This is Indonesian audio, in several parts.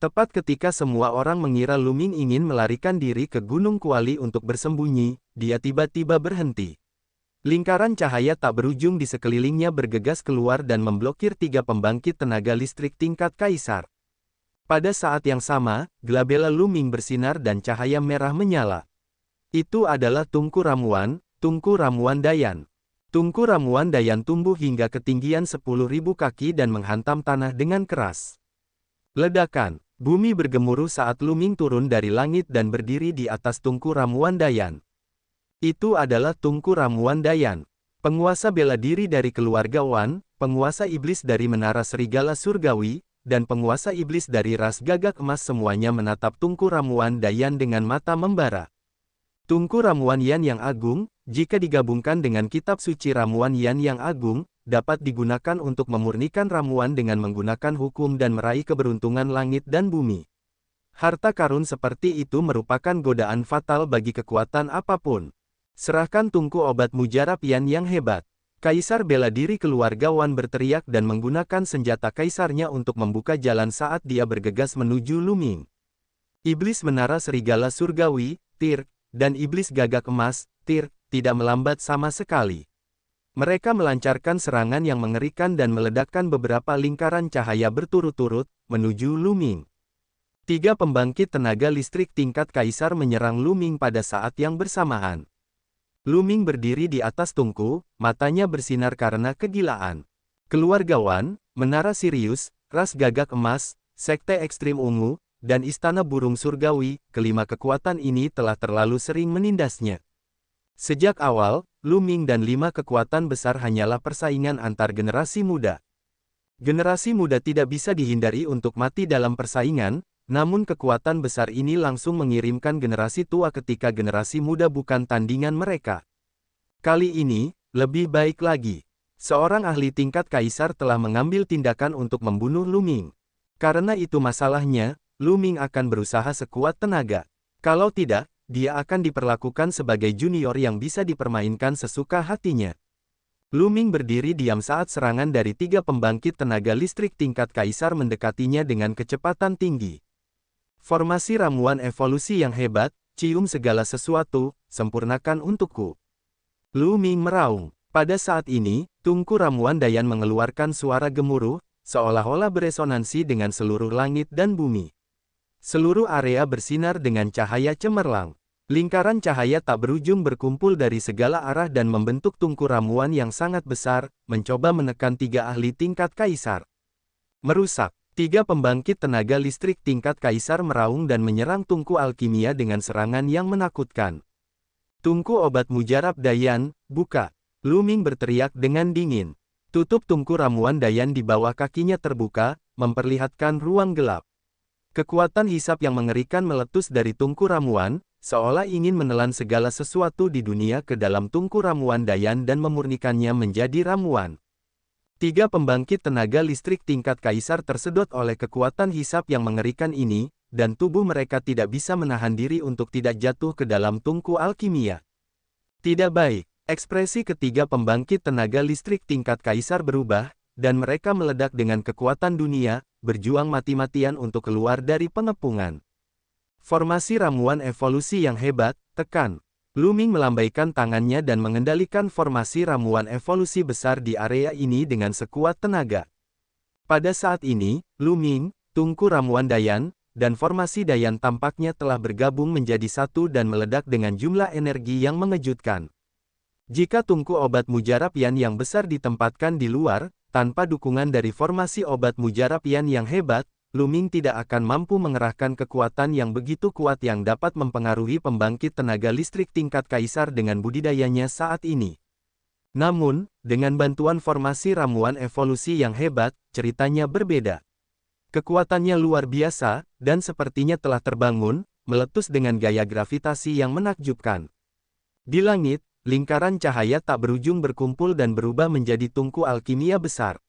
Tepat ketika semua orang mengira Luming ingin melarikan diri ke Gunung Kuali untuk bersembunyi, dia tiba-tiba berhenti. Lingkaran cahaya tak berujung di sekelilingnya bergegas keluar dan memblokir 3 pembangkit tenaga listrik tingkat kaisar. Pada saat yang sama, glabella Luming bersinar dan cahaya merah menyala. Itu adalah Tungku Ramuan Dayan. Tungku Ramuan Dayan tumbuh hingga ketinggian 10.000 kaki dan menghantam tanah dengan keras. Ledakan. Bumi bergemuruh saat Luming turun dari langit dan berdiri di atas Tungku Ramuan Dayan. Itu adalah Tungku Ramuan Dayan, penguasa bela diri dari keluarga Wan, penguasa iblis dari Menara Serigala Surgawi, dan penguasa iblis dari ras Gagak Emas. Semuanya menatap Tungku Ramuan Dayan dengan mata membara. Tungku Ramuan Yan yang agung, jika digabungkan dengan kitab suci Ramuan Yan yang agung, dapat digunakan untuk memurnikan ramuan dengan menggunakan hukum dan meraih keberuntungan langit dan bumi. Harta karun seperti itu merupakan godaan fatal bagi kekuatan apapun. Serahkan Tungku obat mujarab Yan yang hebat. Kaisar bela diri keluarga Wan berteriak dan menggunakan senjata kaisarnya untuk membuka jalan saat dia bergegas menuju Luming. Iblis Menara Serigala Surgawi, Tir, dan Iblis Gagak Emas, Tir, tidak melambat sama sekali. Mereka melancarkan serangan yang mengerikan dan meledakkan beberapa lingkaran cahaya berturut-turut, menuju Luming. 3 pembangkit tenaga listrik tingkat kaisar menyerang Luming pada saat yang bersamaan. Luming berdiri di atas tungku, matanya bersinar karena kegilaan. Keluarga Wan, Menara Sirius, ras Gagak Emas, Sekte Ekstrim Ungu, dan Istana Burung Surgawi, kelima kekuatan ini telah terlalu sering menindasnya. Sejak awal, Luming dan 5 kekuatan besar hanyalah persaingan antar generasi muda. Generasi muda tidak bisa dihindari untuk mati dalam persaingan, namun kekuatan besar ini langsung mengirimkan generasi tua ketika generasi muda bukan tandingan mereka. Kali ini, lebih baik lagi. Seorang ahli tingkat kaisar telah mengambil tindakan untuk membunuh Luming. Karena itu masalahnya, Luming akan berusaha sekuat tenaga. Kalau tidak, dia akan diperlakukan sebagai junior yang bisa dipermainkan sesuka hatinya. Luming berdiri diam saat serangan dari 3 pembangkit tenaga listrik tingkat kaisar mendekatinya dengan kecepatan tinggi. Formasi ramuan evolusi yang hebat, cium segala sesuatu, sempurnakan untukku. Luming meraung. Pada saat ini, Tungku Ramuan Dayan mengeluarkan suara gemuruh, seolah-olah beresonansi dengan seluruh langit dan bumi. Seluruh area bersinar dengan cahaya cemerlang. Lingkaran cahaya tak berujung berkumpul dari segala arah dan membentuk tungku ramuan yang sangat besar, mencoba menekan 3 ahli tingkat kaisar. Merusak. 3 pembangkit tenaga listrik tingkat kaisar meraung dan menyerang tungku alkimia dengan serangan yang menakutkan. Tungku obat mujarab Dayan, buka. Luming berteriak dengan dingin. Tutup tungku ramuan Dayan di bawah kakinya terbuka, memperlihatkan ruang gelap. Kekuatan hisap yang mengerikan meletus dari tungku ramuan, seolah ingin menelan segala sesuatu di dunia ke dalam tungku ramuan Dayan dan memurnikannya menjadi ramuan. 3 pembangkit tenaga listrik tingkat kaisar tersedot oleh kekuatan hisap yang mengerikan ini, dan tubuh mereka tidak bisa menahan diri untuk tidak jatuh ke dalam tungku alkimia. Tidak baik. Ekspresi ketiga pembangkit tenaga listrik tingkat kaisar berubah, dan mereka meledak dengan kekuatan dunia, berjuang mati-matian untuk keluar dari pengepungan. Formasi ramuan evolusi yang hebat, tekan. Luming melambaikan tangannya dan mengendalikan formasi ramuan evolusi besar di area ini dengan sekuat tenaga. Pada saat ini, Luming, Tungku Ramuan Dayan, dan formasi Dayan tampaknya telah bergabung menjadi satu dan meledak dengan jumlah energi yang mengejutkan. Jika tungku obat mujarab Yan yang besar ditempatkan di luar, tanpa dukungan dari formasi obat mujarab Yan yang hebat, Luming tidak akan mampu mengerahkan kekuatan yang begitu kuat yang dapat mempengaruhi pembangkit tenaga listrik tingkat kaisar dengan budidayanya saat ini. Namun, dengan bantuan formasi ramuan evolusi yang hebat, ceritanya berbeda. Kekuatannya luar biasa, dan sepertinya telah terbangun, meletus dengan gaya gravitasi yang menakjubkan. Di langit, lingkaran cahaya tak berujung berkumpul dan berubah menjadi tungku alkimia besar.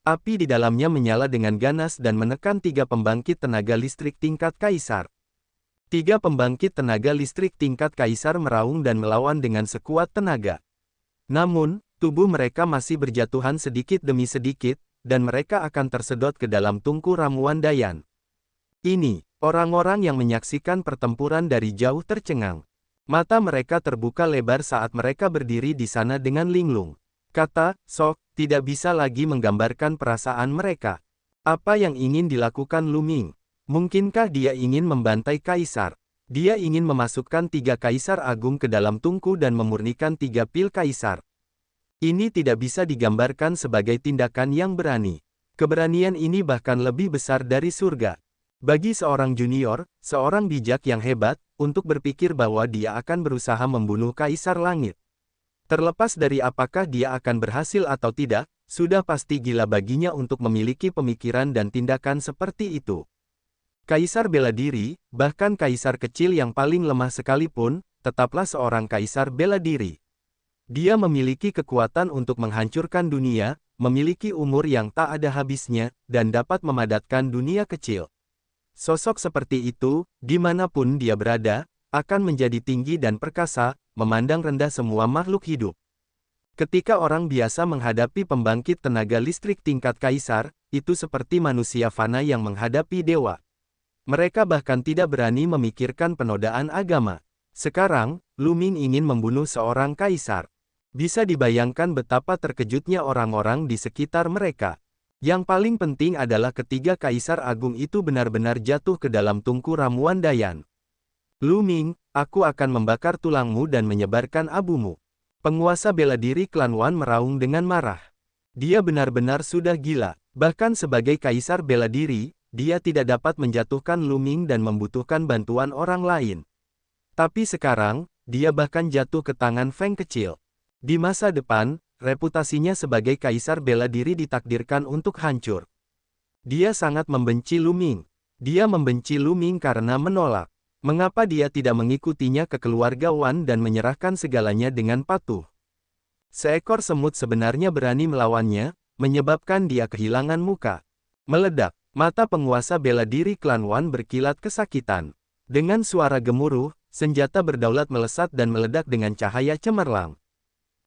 Api di dalamnya menyala dengan ganas dan menekan 3 pembangkit tenaga listrik tingkat kaisar. 3 pembangkit tenaga listrik tingkat kaisar meraung dan melawan dengan sekuat tenaga. Namun, tubuh mereka masih berjatuhan sedikit demi sedikit, dan mereka akan tersedot ke dalam tungku ramuan Dayan. Ini, orang-orang yang menyaksikan pertempuran dari jauh tercengang. Mata mereka terbuka lebar saat mereka berdiri di sana dengan linglung. Kata, Sok, tidak bisa lagi menggambarkan perasaan mereka. Apa yang ingin dilakukan Lu Ming? Mungkinkah dia ingin membantai kaisar? Dia ingin memasukkan 3 kaisar agung ke dalam tungku dan memurnikan 3 pil kaisar. Ini tidak bisa digambarkan sebagai tindakan yang berani. Keberanian ini bahkan lebih besar dari surga. Bagi seorang junior, seorang bijak yang hebat, untuk berpikir bahwa dia akan berusaha membunuh Kaisar Langit. Terlepas dari apakah dia akan berhasil atau tidak, sudah pasti gila baginya untuk memiliki pemikiran dan tindakan seperti itu. Kaisar bela diri, bahkan kaisar kecil yang paling lemah sekalipun, tetaplah seorang kaisar bela diri. Dia memiliki kekuatan untuk menghancurkan dunia, memiliki umur yang tak ada habisnya, dan dapat memadatkan dunia kecil. Sosok seperti itu, dimanapun dia berada, akan menjadi tinggi dan perkasa, memandang rendah semua makhluk hidup. Ketika orang biasa menghadapi pembangkit tenaga listrik tingkat kaisar, itu seperti manusia fana yang menghadapi dewa. Mereka bahkan tidak berani memikirkan penodaan agama. Sekarang, Lu Ming ingin membunuh seorang kaisar. Bisa dibayangkan betapa terkejutnya orang-orang di sekitar mereka. Yang paling penting adalah ketiga kaisar agung itu benar-benar jatuh ke dalam tungku ramuan Dayan. Lu Ming, aku akan membakar tulangmu dan menyebarkan abumu. Penguasa bela diri klan Wan meraung dengan marah. Dia benar-benar sudah gila. Bahkan sebagai kaisar bela diri, dia tidak dapat menjatuhkan Lu Ming dan membutuhkan bantuan orang lain. Tapi sekarang, dia bahkan jatuh ke tangan Feng kecil. Di masa depan, reputasinya sebagai kaisar bela diri ditakdirkan untuk hancur. Dia sangat membenci Lu Ming. Dia membenci Lu Ming karena menolak. Mengapa dia tidak mengikutinya ke keluarga Wan dan menyerahkan segalanya dengan patuh? Seekor semut sebenarnya berani melawannya, menyebabkan dia kehilangan muka. Meledak, mata penguasa bela diri klan Wan berkilat kesakitan. Dengan suara gemuruh, senjata berdaulat melesat dan meledak dengan cahaya cemerlang.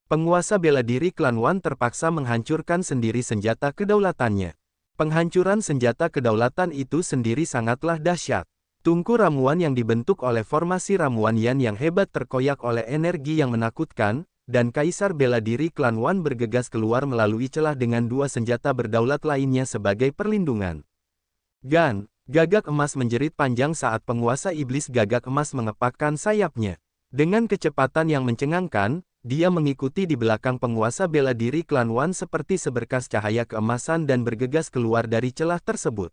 Penguasa bela diri klan Wan terpaksa menghancurkan sendiri senjata kedaulatannya. Penghancuran senjata kedaulatan itu sendiri sangatlah dahsyat. Tungku ramuan yang dibentuk oleh formasi ramuan Yan yang hebat terkoyak oleh energi yang menakutkan, dan kaisar bela diri klan Wan bergegas keluar melalui celah dengan 2 senjata berdaulat lainnya sebagai perlindungan. Gan, gagak emas menjerit panjang saat penguasa iblis gagak emas mengepakkan sayapnya. Dengan kecepatan yang mencengangkan, dia mengikuti di belakang penguasa bela diri klan Wan seperti seberkas cahaya keemasan dan bergegas keluar dari celah tersebut.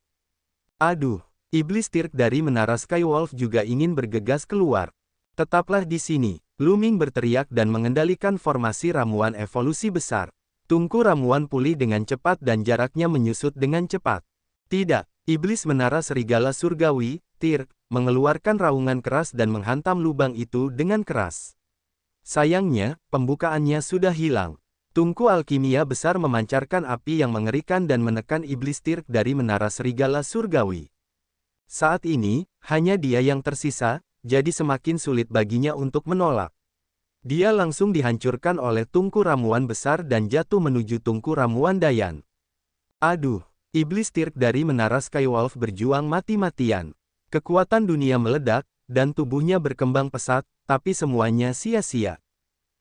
Aduh, iblis Tirk dari menara Skywolf juga ingin bergegas keluar. Tetaplah di sini, Lu Ming berteriak dan mengendalikan formasi ramuan evolusi besar. Tungku ramuan pulih dengan cepat dan jaraknya menyusut dengan cepat. Tidak, iblis menara serigala surgawi, Tirk, mengeluarkan raungan keras dan menghantam lubang itu dengan keras. Sayangnya, pembukaannya sudah hilang. Tungku alkimia besar memancarkan api yang mengerikan dan menekan iblis Tirk dari menara serigala surgawi. Saat ini, hanya dia yang tersisa, jadi semakin sulit baginya untuk menolak. Dia langsung dihancurkan oleh tungku ramuan besar dan jatuh menuju tungku ramuan Dayan. Aduh, iblis Tirk dari menara Skywolf berjuang mati-matian. Kekuatan dunia meledak, dan tubuhnya berkembang pesat, tapi semuanya sia-sia.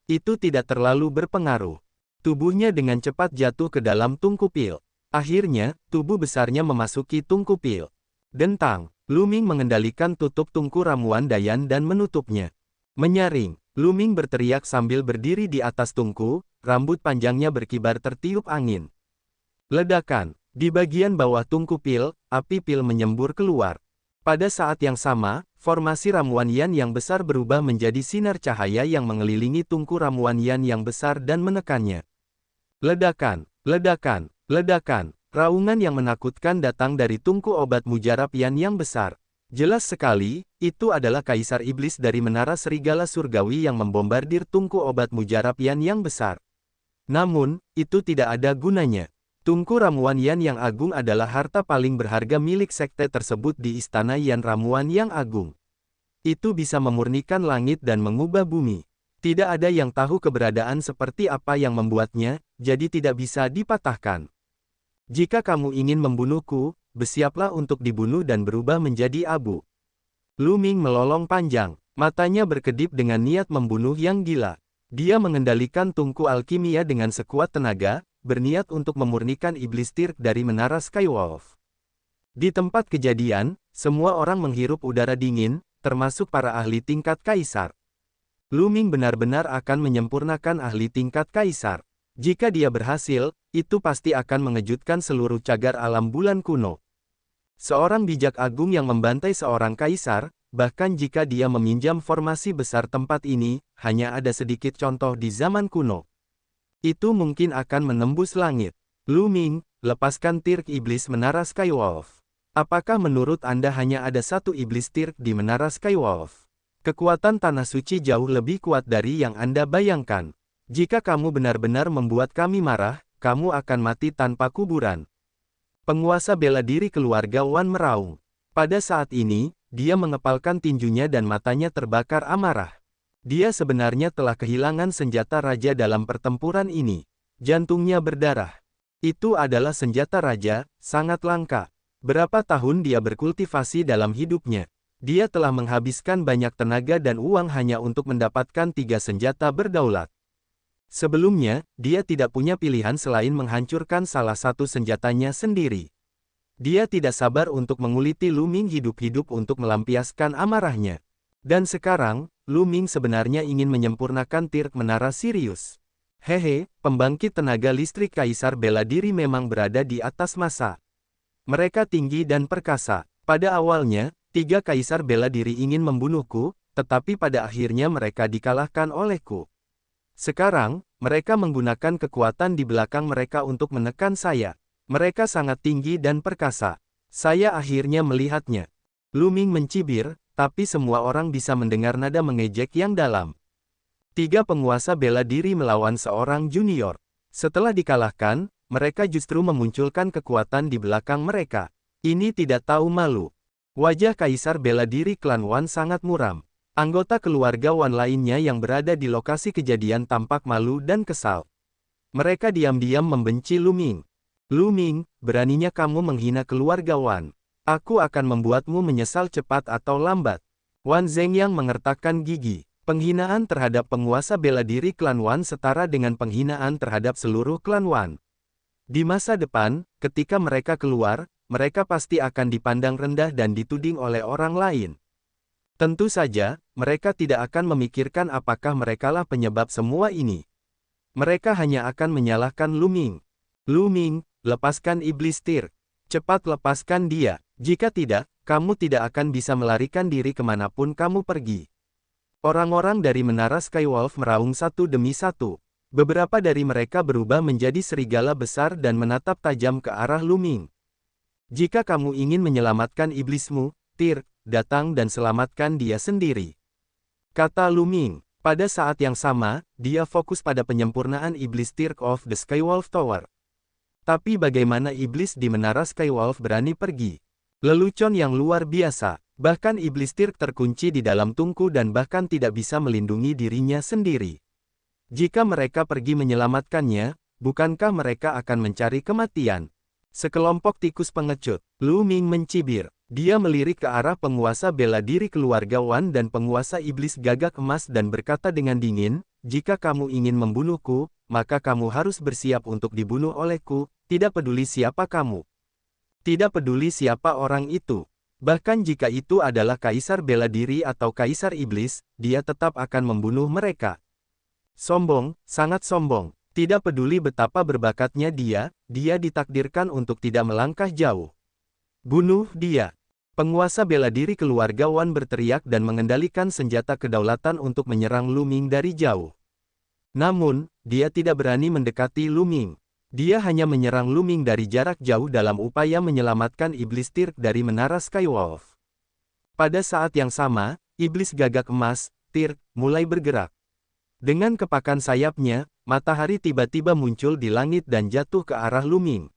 Itu tidak terlalu berpengaruh. Tubuhnya dengan cepat jatuh ke dalam tungku pil. Akhirnya, tubuh besarnya memasuki tungku pil. Dentang, Lu Ming mengendalikan tutup tungku ramuan Dayan dan menutupnya. Menyaring, Lu Ming berteriak sambil berdiri di atas tungku, rambut panjangnya berkibar tertiup angin. Ledakan, di bagian bawah tungku pil, api pil menyembur keluar. Pada saat yang sama, formasi ramuan Yan yang besar berubah menjadi sinar cahaya yang mengelilingi tungku ramuan Yan yang besar dan menekannya. Ledakan, ledakan, ledakan, raungan yang menakutkan datang dari tungku obat mujarab Yan yang besar. Jelas sekali, itu adalah Kaisar Iblis dari Menara Serigala Surgawi yang membombardir tungku obat mujarab Yan yang besar. Namun, itu tidak ada gunanya. Tungku ramuan Yan yang agung adalah harta paling berharga milik sekte tersebut di istana Yan ramuan yang agung. Itu bisa memurnikan langit dan mengubah bumi. Tidak ada yang tahu keberadaan seperti apa yang membuatnya, jadi tidak bisa dipatahkan. Jika kamu ingin membunuhku, bersiaplah untuk dibunuh dan berubah menjadi abu. Lu Ming melolong panjang, matanya berkedip dengan niat membunuh yang gila. Dia mengendalikan tungku alkimia dengan sekuat tenaga, berniat untuk memurnikan iblis Tirk dari menara Skywolf. Di tempat kejadian, semua orang menghirup udara dingin, termasuk para ahli tingkat kaisar. Lu Ming benar-benar akan menyempurnakan ahli tingkat kaisar. Jika dia berhasil, itu pasti akan mengejutkan seluruh cagar alam bulan kuno. Seorang bijak agung yang membantai seorang kaisar, bahkan jika dia meminjam formasi besar tempat ini, hanya ada sedikit contoh di zaman kuno. Itu mungkin akan menembus langit. Lu Ming, lepaskan Tirk iblis menara Skywolf. Apakah menurut Anda hanya ada satu iblis Tirk di menara Skywolf? Kekuatan tanah suci jauh lebih kuat dari yang Anda bayangkan. Jika kamu benar-benar membuat kami marah, kamu akan mati tanpa kuburan. Penguasa bela diri keluarga Wan meraung. Pada saat ini, dia mengepalkan tinjunya dan matanya terbakar amarah. Dia sebenarnya telah kehilangan senjata raja dalam pertempuran ini. Jantungnya berdarah. Itu adalah senjata raja, sangat langka. Berapa tahun dia berkultivasi dalam hidupnya? Dia telah menghabiskan banyak tenaga dan uang hanya untuk mendapatkan 3 senjata berdaulat. Sebelumnya, dia tidak punya pilihan selain menghancurkan salah satu senjatanya sendiri. Dia tidak sabar untuk menguliti Lu Ming hidup-hidup untuk melampiaskan amarahnya. Dan sekarang, Lu Ming sebenarnya ingin menyempurnakan Tirk menara Sirius. Hehe, pembangkit tenaga listrik Kaisar Bela Diri memang berada di atas masa. Mereka tinggi dan perkasa. Pada awalnya, 3 Kaisar Bela Diri ingin membunuhku, tetapi pada akhirnya mereka dikalahkan olehku. Sekarang, mereka menggunakan kekuatan di belakang mereka untuk menekan saya. Mereka sangat tinggi dan perkasa. Saya akhirnya melihatnya. Lu Ming mencibir, tapi semua orang bisa mendengar nada mengejek yang dalam. 3 penguasa bela diri melawan seorang junior. Setelah dikalahkan, mereka justru memunculkan kekuatan di belakang mereka. Ini tidak tahu malu. Wajah Kaisar bela diri klan Wan sangat muram. Anggota keluarga Wan lainnya yang berada di lokasi kejadian tampak malu dan kesal. Mereka diam-diam membenci Lu Ming. Lu Ming, beraninya kamu menghina keluarga Wan. Aku akan membuatmu menyesal cepat atau lambat. Wan Zhengyang mengertakkan gigi. Penghinaan terhadap penguasa bela diri klan Wan setara dengan penghinaan terhadap seluruh klan Wan. Di masa depan, ketika mereka keluar, mereka pasti akan dipandang rendah dan dituding oleh orang lain. Tentu saja, mereka tidak akan memikirkan apakah merekalah penyebab semua ini. Mereka hanya akan menyalahkan Lu Ming. Lu Ming, lepaskan iblis Tirk. Cepat lepaskan dia. Jika tidak, kamu tidak akan bisa melarikan diri kemanapun kamu pergi. Orang-orang dari menara Skywolf meraung satu demi satu. Beberapa dari mereka berubah menjadi serigala besar dan menatap tajam ke arah Lu Ming. Jika kamu ingin menyelamatkan iblismu, Tirk, datang dan selamatkan dia sendiri. Kata Lu Ming. Pada saat yang sama, dia fokus pada penyempurnaan iblis Tirk of the Skywolf Tower. Tapi bagaimana iblis di menara Skywolf berani pergi? Lelucon yang luar biasa. Bahkan iblis Tirk terkunci di dalam tungku dan bahkan tidak bisa melindungi dirinya sendiri. Jika mereka pergi menyelamatkannya, bukankah mereka akan mencari kematian? Sekelompok tikus pengecut. Lu Ming mencibir. Dia melirik ke arah penguasa bela diri keluarga Wan dan penguasa iblis gagak emas dan berkata dengan dingin, jika kamu ingin membunuhku, maka kamu harus bersiap untuk dibunuh olehku, tidak peduli siapa kamu. Tidak peduli siapa orang itu. Bahkan jika itu adalah kaisar bela diri atau kaisar iblis, dia tetap akan membunuh mereka. Sombong, sangat sombong. Tidak peduli betapa berbakatnya dia ditakdirkan untuk tidak melangkah jauh. Bunuh dia. Penguasa bela diri keluarga Wan berteriak dan mengendalikan senjata kedaulatan untuk menyerang Lu Ming dari jauh. Namun, dia tidak berani mendekati Lu Ming. Dia hanya menyerang Lu Ming dari jarak jauh dalam upaya menyelamatkan iblis Tirk dari menara Skywolf. Pada saat yang sama, iblis gagak emas, Tirk, mulai bergerak. Dengan kepakan sayapnya, matahari tiba-tiba muncul di langit dan jatuh ke arah Lu Ming.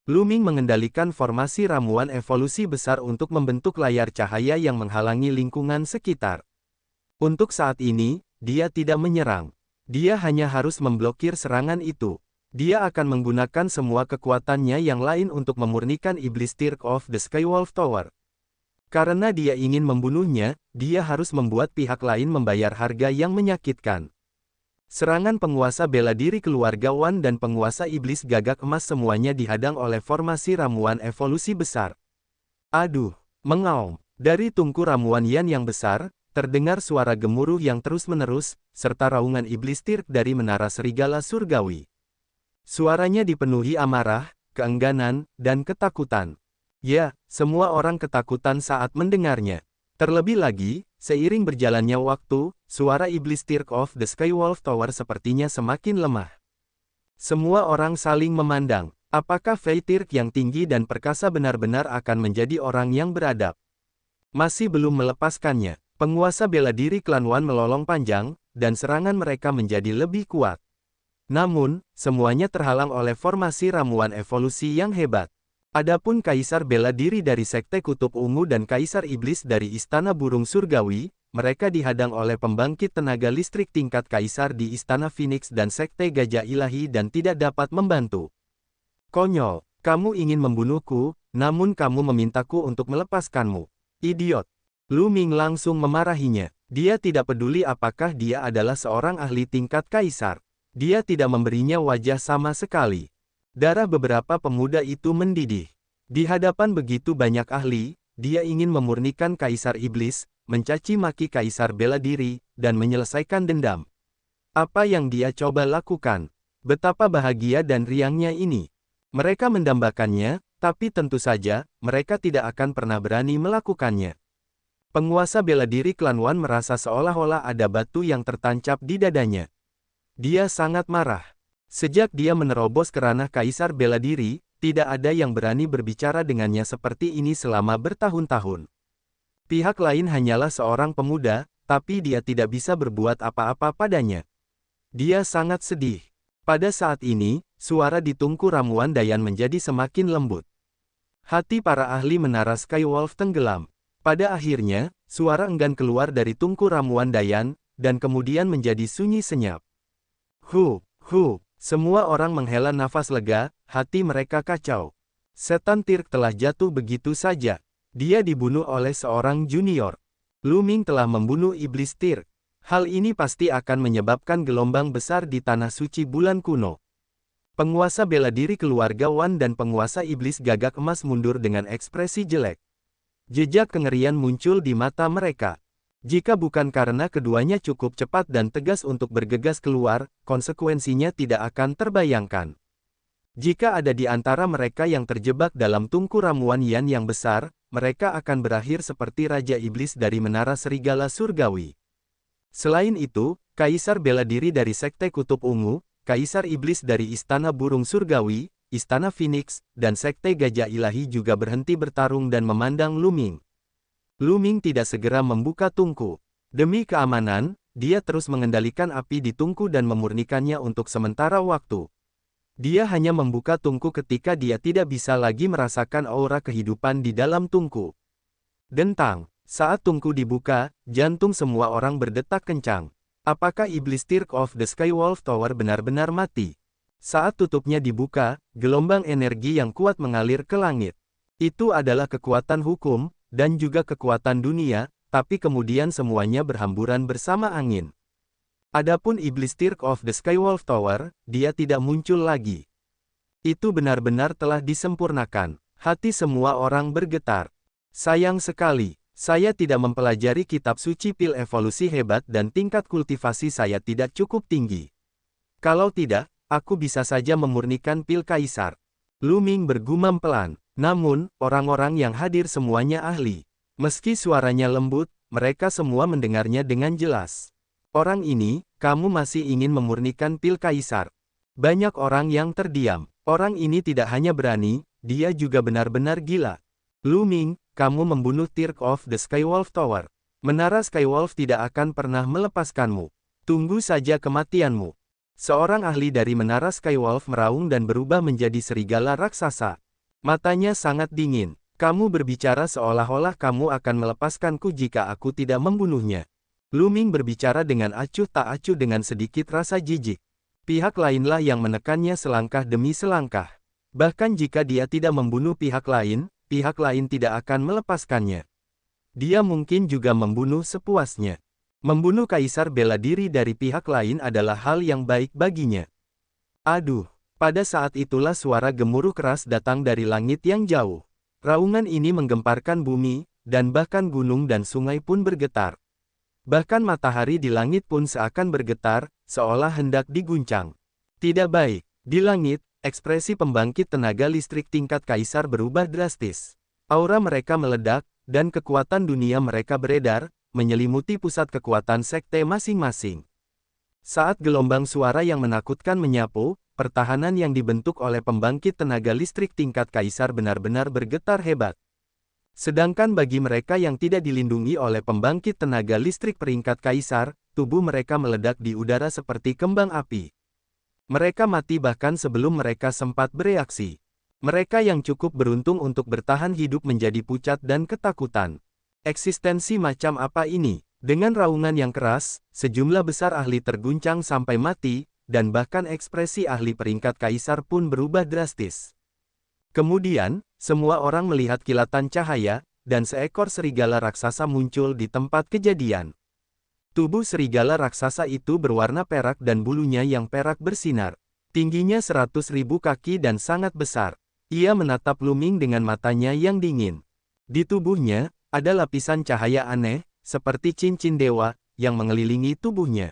Lu Ming mengendalikan formasi ramuan evolusi besar untuk membentuk layar cahaya yang menghalangi lingkungan sekitar. Untuk saat ini, dia tidak menyerang. Dia hanya harus memblokir serangan itu. Dia akan menggunakan semua kekuatannya yang lain untuk memurnikan iblis Tirk of the Skywolf Tower. Karena dia ingin membunuhnya, dia harus membuat pihak lain membayar harga yang menyakitkan. Serangan penguasa bela diri keluarga Wan dan penguasa iblis gagak emas semuanya dihadang oleh formasi ramuan evolusi besar. Aduh, mengaum. Dari tungku ramuan Yan yang besar, terdengar suara gemuruh yang terus-menerus, serta raungan iblis Tirk dari menara serigala surgawi. Suaranya dipenuhi amarah, keengganan, dan ketakutan. Ya, semua orang ketakutan saat mendengarnya. Terlebih lagi, seiring berjalannya waktu, suara iblis Tirk of the Skywolf Tower sepertinya semakin lemah. Semua orang saling memandang. Apakah Fei Tirk yang tinggi dan perkasa benar-benar akan menjadi orang yang beradab? Masih belum melepaskannya. Penguasa bela diri klan Wan melolong panjang, dan serangan mereka menjadi lebih kuat. Namun, semuanya terhalang oleh formasi ramuan evolusi yang hebat. Adapun Kaisar bela diri dari Sekte Kutub Ungu dan Kaisar Iblis dari Istana Burung Surgawi, mereka dihadang oleh pembangkit tenaga listrik tingkat Kaisar di Istana Phoenix dan Sekte Gajah Ilahi dan tidak dapat membantu. Konyol, kamu ingin membunuhku, namun kamu memintaku untuk melepaskanmu. Idiot. Lu Ming langsung memarahinya. Dia tidak peduli apakah dia adalah seorang ahli tingkat Kaisar. Dia tidak memberinya wajah sama sekali. Darah beberapa pemuda itu mendidih. Di hadapan begitu banyak ahli, dia ingin memurnikan Kaisar Iblis, mencaci maki Kaisar bela diri, dan menyelesaikan dendam. Apa yang dia coba lakukan? Betapa bahagia dan riangnya ini. Mereka mendambakannya, tapi tentu saja, mereka tidak akan pernah berani melakukannya. Penguasa bela diri klan Wan merasa seolah-olah ada batu yang tertancap di dadanya. Dia sangat marah. Sejak dia menerobos ke ranah Kaisar bela diri, tidak ada yang berani berbicara dengannya seperti ini selama bertahun-tahun. Pihak lain hanyalah seorang pemuda, tapi dia tidak bisa berbuat apa-apa padanya. Dia sangat sedih. Pada saat ini, suara di tungku ramuan Dayan menjadi semakin lembut. Hati para ahli menara Skywolf tenggelam. Pada akhirnya, suara enggan keluar dari tungku ramuan Dayan, dan kemudian menjadi sunyi senyap. Semua orang menghela nafas lega, hati mereka kacau. Setan Tirk telah jatuh begitu saja. Dia dibunuh oleh seorang junior. Lu Ming telah membunuh iblis Tirk. Hal ini pasti akan menyebabkan gelombang besar di tanah suci bulan kuno. Penguasa bela diri keluarga Wan dan penguasa iblis gagak emas mundur dengan ekspresi jelek. Jejak kengerian muncul di mata mereka. Jika bukan karena keduanya cukup cepat dan tegas untuk bergegas keluar, konsekuensinya tidak akan terbayangkan. Jika ada di antara mereka yang terjebak dalam tungku ramuan Yan yang besar, mereka akan berakhir seperti Raja Iblis dari Menara Serigala Surgawi. Selain itu, Kaisar bela diri dari Sekte Kutub Ungu, Kaisar Iblis dari Istana Burung Surgawi, Istana Phoenix, dan Sekte Gajah Ilahi juga berhenti bertarung dan memandang Lu Ming. Lu Ming tidak segera membuka tungku. Demi keamanan, dia terus mengendalikan api di tungku dan memurnikannya untuk sementara waktu. Dia hanya membuka tungku ketika dia tidak bisa lagi merasakan aura kehidupan di dalam tungku. Dentang. Saat tungku dibuka, jantung semua orang berdetak kencang. Apakah iblis Tirk of the Skywolf Tower benar-benar mati? Saat tutupnya dibuka, gelombang energi yang kuat mengalir ke langit. Itu adalah kekuatan hukum, dan juga kekuatan dunia, tapi kemudian semuanya berhamburan bersama angin. Adapun iblis Tirk of the Skywolf Tower, dia tidak muncul lagi. Itu benar-benar telah disempurnakan. Hati semua orang bergetar. Sayang sekali, saya tidak mempelajari kitab suci pil evolusi hebat dan tingkat kultivasi saya tidak cukup tinggi. Kalau tidak, aku bisa saja memurnikan pil kaisar. Lu Ming bergumam pelan. Namun, orang-orang yang hadir semuanya ahli. Meski suaranya lembut, mereka semua mendengarnya dengan jelas. Orang ini, kamu masih ingin memurnikan pil kaisar. Banyak orang yang terdiam. Orang ini tidak hanya berani, dia juga benar-benar gila. Lu Ming, kamu membunuh Tirk of the Skywolf Tower. Menara Skywolf tidak akan pernah melepaskanmu. Tunggu saja kematianmu. Seorang ahli dari Menara Skywolf meraung dan berubah menjadi serigala raksasa. Matanya sangat dingin. Kamu berbicara seolah-olah kamu akan melepaskanku jika aku tidak membunuhnya. Lu Ming berbicara dengan acuh tak acuh dengan sedikit rasa jijik. Pihak lainlah yang menekannya selangkah demi selangkah. Bahkan jika dia tidak membunuh pihak lain tidak akan melepaskannya. Dia mungkin juga membunuh sepuasnya. Membunuh kaisar bela diri dari pihak lain adalah hal yang baik baginya. Aduh, pada saat itulah suara gemuruh keras datang dari langit yang jauh. Raungan ini menggemparkan bumi, dan bahkan gunung dan sungai pun bergetar. Bahkan matahari di langit pun seakan bergetar, seolah hendak diguncang. Tidak baik. Di langit, ekspresi pembangkit tenaga listrik tingkat kaisar berubah drastis. Aura mereka meledak, dan kekuatan dunia mereka beredar, menyelimuti pusat kekuatan sekte masing-masing. Saat gelombang suara yang menakutkan menyapu, pertahanan yang dibentuk oleh pembangkit tenaga listrik tingkat kaisar benar-benar bergetar hebat. Sedangkan bagi mereka yang tidak dilindungi oleh pembangkit tenaga listrik peringkat kaisar, tubuh mereka meledak di udara seperti kembang api. Mereka mati bahkan sebelum mereka sempat bereaksi. Mereka yang cukup beruntung untuk bertahan hidup menjadi pucat dan ketakutan. Eksistensi macam apa ini? Dengan raungan yang keras, sejumlah besar ahli terguncang sampai mati, dan bahkan ekspresi ahli peringkat kaisar pun berubah drastis. Kemudian, semua orang melihat kilatan cahaya, dan seekor serigala raksasa muncul di tempat kejadian. Tubuh serigala raksasa itu berwarna perak dan bulunya yang perak bersinar. Tingginya 100.000 kaki dan sangat besar. Ia menatap Luming dengan matanya yang dingin. Di tubuhnya, ada lapisan cahaya aneh, seperti cincin dewa, yang mengelilingi tubuhnya.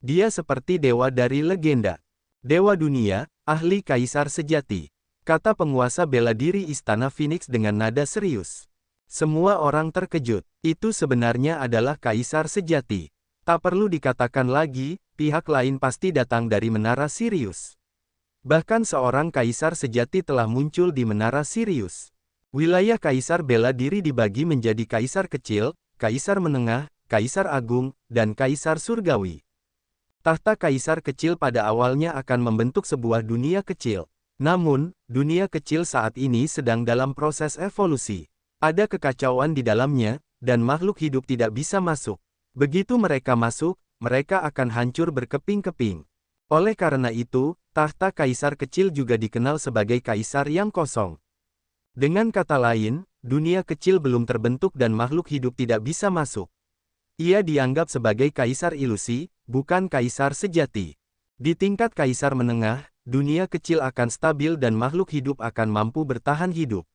Dia seperti dewa dari legenda. Dewa dunia, ahli kaisar sejati. Kata penguasa bela diri Istana Phoenix dengan nada serius. Semua orang terkejut. Itu sebenarnya adalah kaisar sejati. Tak perlu dikatakan lagi, pihak lain pasti datang dari Menara Sirius. Bahkan seorang kaisar sejati telah muncul di Menara Sirius. Wilayah kaisar bela diri dibagi menjadi kaisar kecil, kaisar menengah, kaisar agung, dan kaisar surgawi. Tahta kaisar kecil pada awalnya akan membentuk sebuah dunia kecil. Namun, dunia kecil saat ini sedang dalam proses evolusi. Ada kekacauan di dalamnya, dan makhluk hidup tidak bisa masuk. Begitu mereka masuk, mereka akan hancur berkeping-keping. Oleh karena itu, tahta kaisar kecil juga dikenal sebagai kaisar yang kosong. Dengan kata lain, dunia kecil belum terbentuk dan makhluk hidup tidak bisa masuk. Ia dianggap sebagai kaisar ilusi, bukan kaisar sejati. Di tingkat kaisar menengah, dunia kecil akan stabil dan makhluk hidup akan mampu bertahan hidup.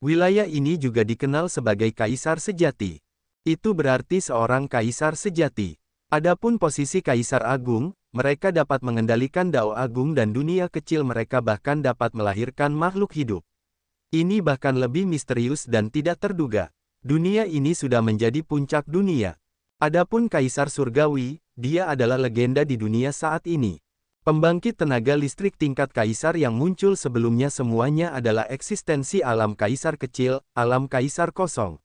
Wilayah ini juga dikenal sebagai kaisar sejati. Itu berarti seorang kaisar sejati. Adapun posisi kaisar agung, mereka dapat mengendalikan dao agung dan dunia kecil mereka bahkan dapat melahirkan makhluk hidup. Ini bahkan lebih misterius dan tidak terduga. Dunia ini sudah menjadi puncak dunia. Adapun kaisar surgawi, dia adalah legenda di dunia saat ini. Pembangkit tenaga listrik tingkat kaisar yang muncul sebelumnya semuanya adalah eksistensi alam kaisar kecil, alam kaisar kosong.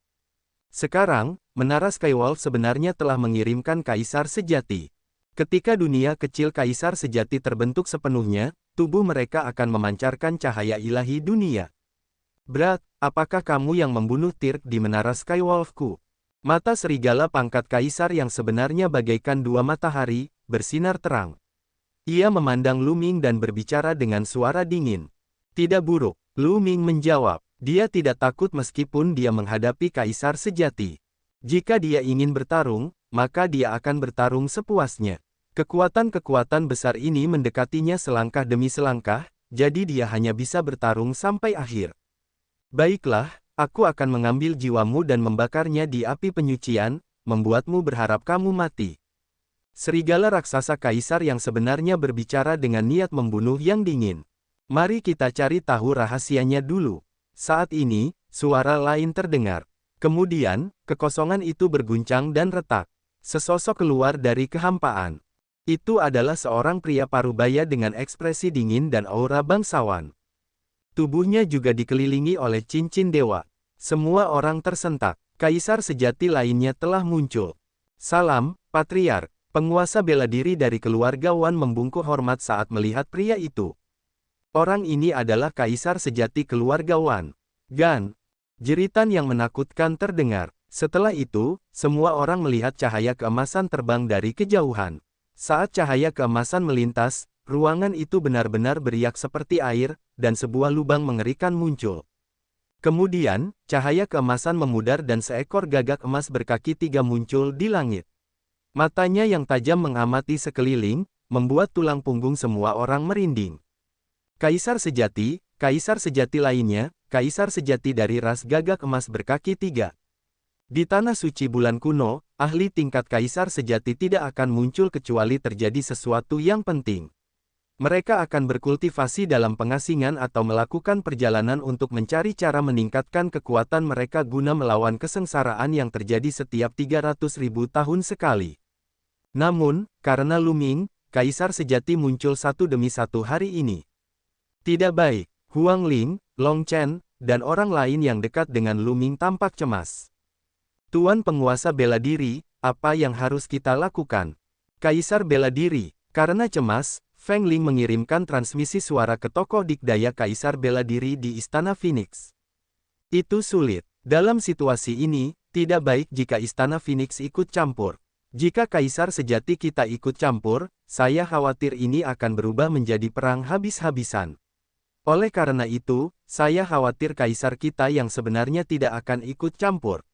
Sekarang, Menara Skywolf sebenarnya telah mengirimkan kaisar sejati. Ketika dunia kecil kaisar sejati terbentuk sepenuhnya, tubuh mereka akan memancarkan cahaya ilahi dunia. Berat, apakah kamu yang membunuh Tirk di Menara Skywolfku? Mata serigala pangkat kaisar yang sebenarnya bagaikan dua matahari, bersinar terang. Ia memandang Luming dan berbicara dengan suara dingin. Tidak buruk, Luming menjawab. Dia tidak takut meskipun dia menghadapi kaisar sejati. Jika dia ingin bertarung, maka dia akan bertarung sepuasnya. Kekuatan-kekuatan besar ini mendekatinya selangkah demi selangkah, jadi dia hanya bisa bertarung sampai akhir. Baiklah, aku akan mengambil jiwamu dan membakarnya di api penyucian, membuatmu berharap kamu mati. Serigala raksasa kaisar yang sebenarnya berbicara dengan niat membunuh yang dingin. Mari kita cari tahu rahasianya dulu. Saat ini, suara lain terdengar. Kemudian, kekosongan itu berguncang dan retak. Sesosok keluar dari kehampaan. Itu adalah seorang pria parubaya dengan ekspresi dingin dan aura bangsawan. Tubuhnya juga dikelilingi oleh cincin dewa. Semua orang tersentak. Kaisar sejati lainnya telah muncul. Salam, Patriark. Penguasa bela diri dari keluarga Wan membungkuk hormat saat melihat pria itu. Orang ini adalah kaisar sejati keluarga Wan. Gan. Jeritan yang menakutkan terdengar. Setelah itu, semua orang melihat cahaya keemasan terbang dari kejauhan. Saat cahaya keemasan melintas, ruangan itu benar-benar beriak seperti air, dan sebuah lubang mengerikan muncul. Kemudian, cahaya keemasan memudar dan seekor gagak emas berkaki 3 muncul di langit. Matanya yang tajam mengamati sekeliling, membuat tulang punggung semua orang merinding. Kaisar sejati lainnya, kaisar sejati dari ras gagak emas berkaki 3. Di tanah suci bulan kuno, ahli tingkat kaisar sejati tidak akan muncul kecuali terjadi sesuatu yang penting. Mereka akan berkultivasi dalam pengasingan atau melakukan perjalanan untuk mencari cara meningkatkan kekuatan mereka guna melawan kesengsaraan yang terjadi setiap 300.000 tahun sekali. Namun, karena Lu Ming, kaisar sejati muncul satu demi satu hari ini. Tidak baik, Huang Ling, Long Chen, dan orang lain yang dekat dengan Lu Ming tampak cemas. Tuan penguasa bela diri, apa yang harus kita lakukan? Kaisar bela diri. Karena cemas, Feng Ling mengirimkan transmisi suara ke tokoh dikdaya Kaisar bela diri di Istana Phoenix. Itu sulit. Dalam situasi ini, tidak baik jika Istana Phoenix ikut campur. Jika Kaisar sejati kita ikut campur, saya khawatir ini akan berubah menjadi perang habis-habisan. Oleh karena itu, saya khawatir Kaisar kita yang sebenarnya tidak akan ikut campur.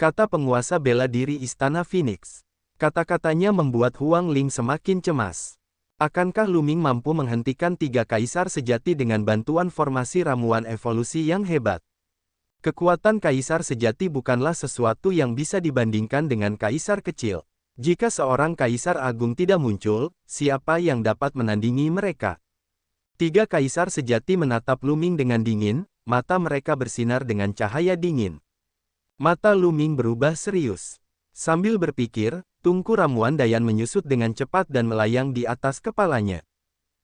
Kata penguasa bela diri Istana Phoenix. Kata-katanya membuat Huang Ling semakin cemas. Akankah Lu Ming mampu menghentikan 3 kaisar sejati dengan bantuan formasi ramuan evolusi yang hebat? Kekuatan kaisar sejati bukanlah sesuatu yang bisa dibandingkan dengan kaisar kecil. Jika seorang kaisar agung tidak muncul, siapa yang dapat menandingi mereka? 3 kaisar sejati menatap Lu Ming dengan dingin, mata mereka bersinar dengan cahaya dingin. Mata Lu Ming berubah serius. Sambil berpikir, tungku ramuan Dayan menyusut dengan cepat dan melayang di atas kepalanya.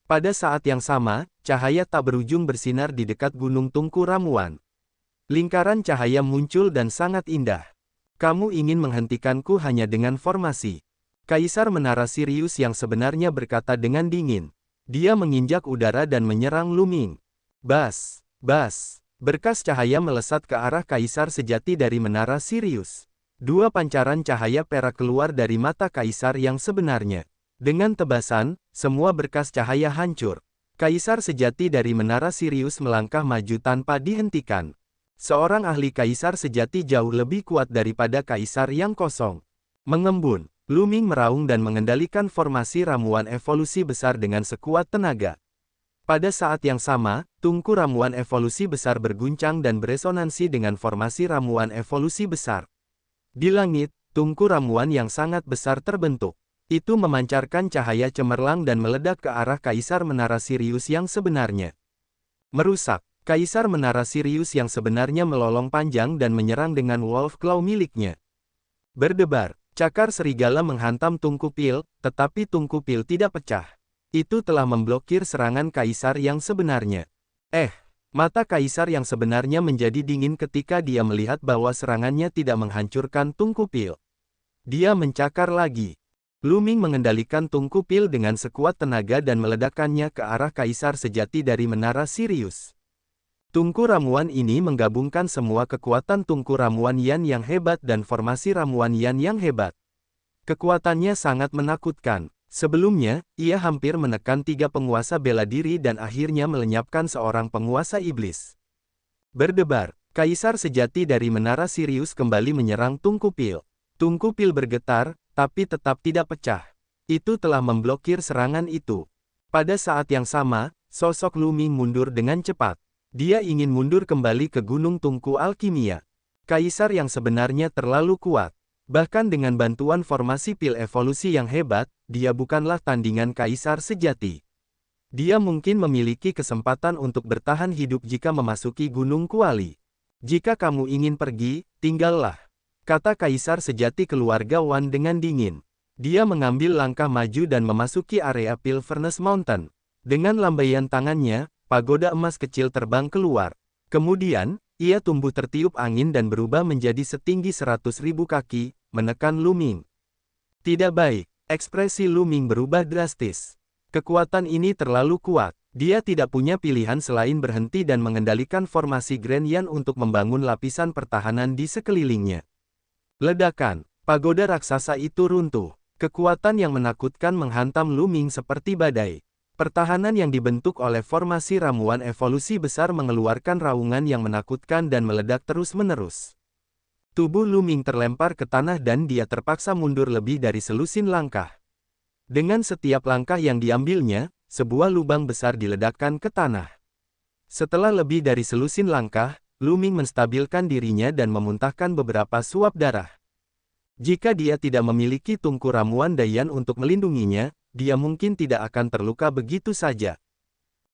Pada saat yang sama, cahaya tak berujung bersinar di dekat gunung tungku ramuan. Lingkaran cahaya muncul dan sangat indah. Kamu ingin menghentikanku hanya dengan formasi. Kaisar Menara Sirius yang sebenarnya berkata dengan dingin. Dia menginjak udara dan menyerang Lu Ming. Bas, bas. Berkas cahaya melesat ke arah kaisar sejati dari Menara Sirius. 2 pancaran cahaya perak keluar dari mata kaisar yang sebenarnya. Dengan tebasan, semua berkas cahaya hancur. Kaisar sejati dari Menara Sirius melangkah maju tanpa dihentikan. Seorang ahli kaisar sejati jauh lebih kuat daripada kaisar yang kosong. Mengembun, Lu Ming meraung dan mengendalikan formasi ramuan evolusi besar dengan sekuat tenaga. Pada saat yang sama, tungku ramuan evolusi besar berguncang dan beresonansi dengan formasi ramuan evolusi besar. Di langit, tungku ramuan yang sangat besar terbentuk. Itu memancarkan cahaya cemerlang dan meledak ke arah Kaisar Menara Sirius yang sebenarnya. Merusak, Kaisar Menara Sirius yang sebenarnya melolong panjang dan menyerang dengan Wolf Claw miliknya. Berdebar, cakar serigala menghantam tungku pil, tetapi tungku pil tidak pecah. Itu telah memblokir serangan kaisar yang sebenarnya. Mata kaisar yang sebenarnya menjadi dingin ketika dia melihat bahwa serangannya tidak menghancurkan tungku pil. Dia mencakar lagi. Lu Ming mengendalikan tungku pil dengan sekuat tenaga dan meledakkannya ke arah kaisar sejati dari Menara Sirius. Tungku ramuan ini menggabungkan semua kekuatan tungku ramuan Yan yang hebat dan formasi ramuan Yan yang hebat. Kekuatannya sangat menakutkan. Sebelumnya, ia hampir menekan 3 penguasa bela diri dan akhirnya melenyapkan seorang penguasa iblis. Berdebar, kaisar sejati dari Menara Sirius kembali menyerang tungku pil. Tungku pil bergetar, tapi tetap tidak pecah. Itu telah memblokir serangan itu. Pada saat yang sama, sosok Lu Ming mundur dengan cepat. Dia ingin mundur kembali ke Gunung Tungku Alkimia. Kaisar yang sebenarnya terlalu kuat. Bahkan dengan bantuan formasi pil evolusi yang hebat, dia bukanlah tandingan kaisar sejati. Dia mungkin memiliki kesempatan untuk bertahan hidup jika memasuki Gunung Kuali. Jika kamu ingin pergi, tinggallah, kata kaisar sejati keluarga Wan dengan dingin. Dia mengambil langkah maju dan memasuki area Pil Furnace Mountain. Dengan lambaian tangannya, pagoda emas kecil terbang keluar. Kemudian, ia tumbuh tertiup angin dan berubah menjadi setinggi 100.000 kaki, menekan Lu Ming. Tidak baik, ekspresi Lu Ming berubah drastis. Kekuatan ini terlalu kuat. Dia tidak punya pilihan selain berhenti dan mengendalikan formasi Grand Yan untuk membangun lapisan pertahanan di sekelilingnya. Ledakan, pagoda raksasa itu runtuh. Kekuatan yang menakutkan menghantam Lu Ming seperti badai. Pertahanan yang dibentuk oleh formasi ramuan evolusi besar mengeluarkan raungan yang menakutkan dan meledak terus-menerus. Tubuh Lu Ming terlempar ke tanah dan dia terpaksa mundur lebih dari selusin langkah. Dengan setiap langkah yang diambilnya, sebuah lubang besar diledakkan ke tanah. Setelah lebih dari selusin langkah, Lu Ming menstabilkan dirinya dan memuntahkan beberapa suap darah. Jika dia tidak memiliki tungku ramuan Dayan untuk melindunginya, dia mungkin tidak akan terluka begitu saja.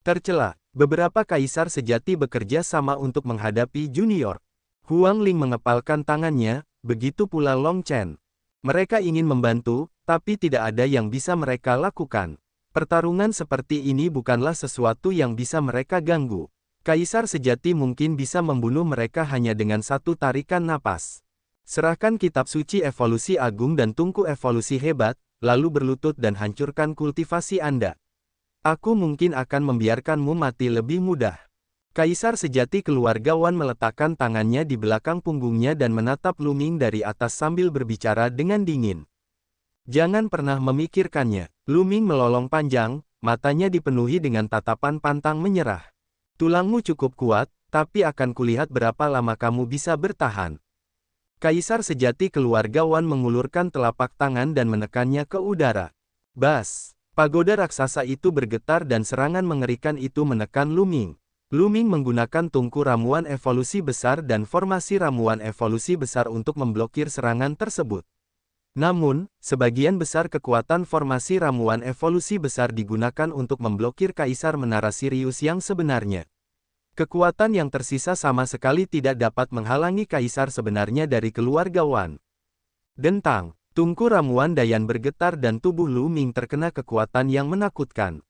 Tercela, beberapa kaisar sejati bekerja sama untuk menghadapi junior. Huang Ling mengepalkan tangannya, begitu pula Long Chen. Mereka ingin membantu, tapi tidak ada yang bisa mereka lakukan. Pertarungan seperti ini bukanlah sesuatu yang bisa mereka ganggu. Kaisar sejati mungkin bisa membunuh mereka hanya dengan satu tarikan napas. Serahkan kitab suci evolusi agung dan tungku evolusi hebat, lalu berlutut dan hancurkan kultivasi Anda. Aku mungkin akan membiarkanmu mati lebih mudah. Kaisar sejati keluarga Wan meletakkan tangannya di belakang punggungnya dan menatap Lu Ming dari atas sambil berbicara dengan dingin. Jangan pernah memikirkannya. Lu Ming melolong panjang, matanya dipenuhi dengan tatapan pantang menyerah. Tulangmu cukup kuat, tapi akan kulihat berapa lama kamu bisa bertahan. Kaisar sejati keluarga Wan mengulurkan telapak tangan dan menekannya ke udara. Bas! Pagoda raksasa itu bergetar dan serangan mengerikan itu menekan Lu Ming. Lu Ming menggunakan tungku ramuan evolusi besar dan formasi ramuan evolusi besar untuk memblokir serangan tersebut. Namun, sebagian besar kekuatan formasi ramuan evolusi besar digunakan untuk memblokir Kaisar Menara Sirius yang sebenarnya. Kekuatan yang tersisa sama sekali tidak dapat menghalangi kaisar sebenarnya dari keluarga Wan. Dentang, tungku ramuan Dayan bergetar dan tubuh Lu Ming terkena kekuatan yang menakutkan.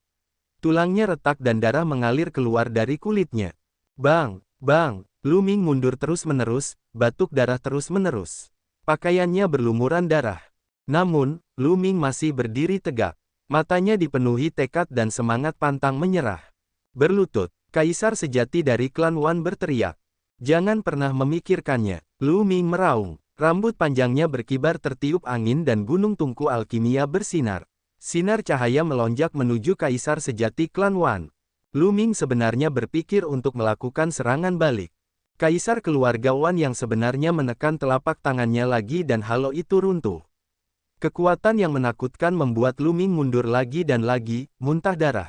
Tulangnya retak dan darah mengalir keluar dari kulitnya. Bang, bang, Lu Ming mundur terus-menerus, batuk darah terus-menerus. Pakaiannya berlumuran darah. Namun, Lu Ming masih berdiri tegak. Matanya dipenuhi tekad dan semangat pantang menyerah. Berlutut. Kaisar sejati dari klan Wan berteriak. Jangan pernah memikirkannya. Lu Ming meraung. Rambut panjangnya berkibar tertiup angin dan gunung tungku alkimia bersinar. Sinar cahaya melonjak menuju kaisar sejati klan Wan. Lu Ming sebenarnya berpikir untuk melakukan serangan balik. Kaisar keluarga Wan yang sebenarnya menekan telapak tangannya lagi dan halo itu runtuh. Kekuatan yang menakutkan membuat Lu Ming mundur lagi dan lagi, muntah darah.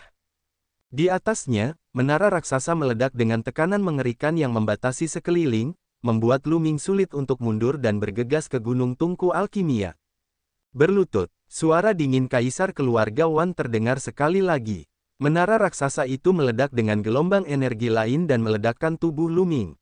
Di atasnya, menara raksasa meledak dengan tekanan mengerikan yang membatasi sekeliling, membuat Lu Ming sulit untuk mundur dan bergegas ke gunung tungku alkimia. Berlutut, suara dingin kaisar keluarga Wan terdengar sekali lagi. Menara raksasa itu meledak dengan gelombang energi lain dan meledakkan tubuh Lu Ming.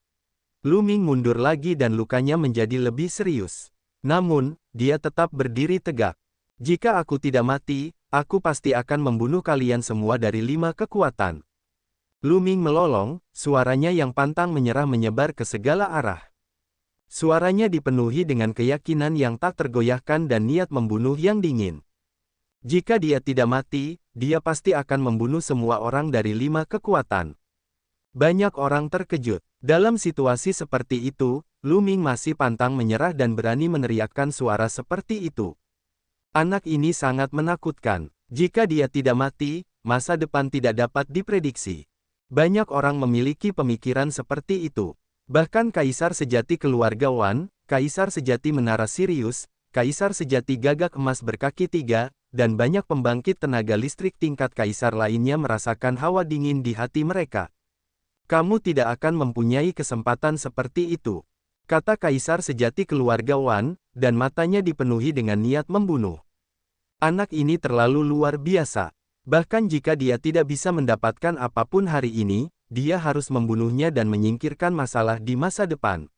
Lu Ming mundur lagi dan lukanya menjadi lebih serius. Namun, dia tetap berdiri tegak. Jika aku tidak mati, aku pasti akan membunuh kalian semua dari 5 kekuatan. Lu Ming melolong, suaranya yang pantang menyerah menyebar ke segala arah. Suaranya dipenuhi dengan keyakinan yang tak tergoyahkan dan niat membunuh yang dingin. Jika dia tidak mati, dia pasti akan membunuh semua orang dari 5 kekuatan. Banyak orang terkejut. Dalam situasi seperti itu, Lu Ming masih pantang menyerah dan berani meneriakkan suara seperti itu. Anak ini sangat menakutkan. Jika dia tidak mati, masa depan tidak dapat diprediksi. Banyak orang memiliki pemikiran seperti itu. Bahkan kaisar sejati keluarga Wan, kaisar sejati Menara Sirius, kaisar sejati Gagak Emas berkaki 3, dan banyak pembangkit tenaga listrik tingkat kaisar lainnya merasakan hawa dingin di hati mereka. Kamu tidak akan mempunyai kesempatan seperti itu, kata kaisar sejati keluarga Wan, dan matanya dipenuhi dengan niat membunuh. Anak ini terlalu luar biasa. Bahkan jika dia tidak bisa mendapatkan apapun hari ini, dia harus membunuhnya dan menyingkirkan masalah di masa depan.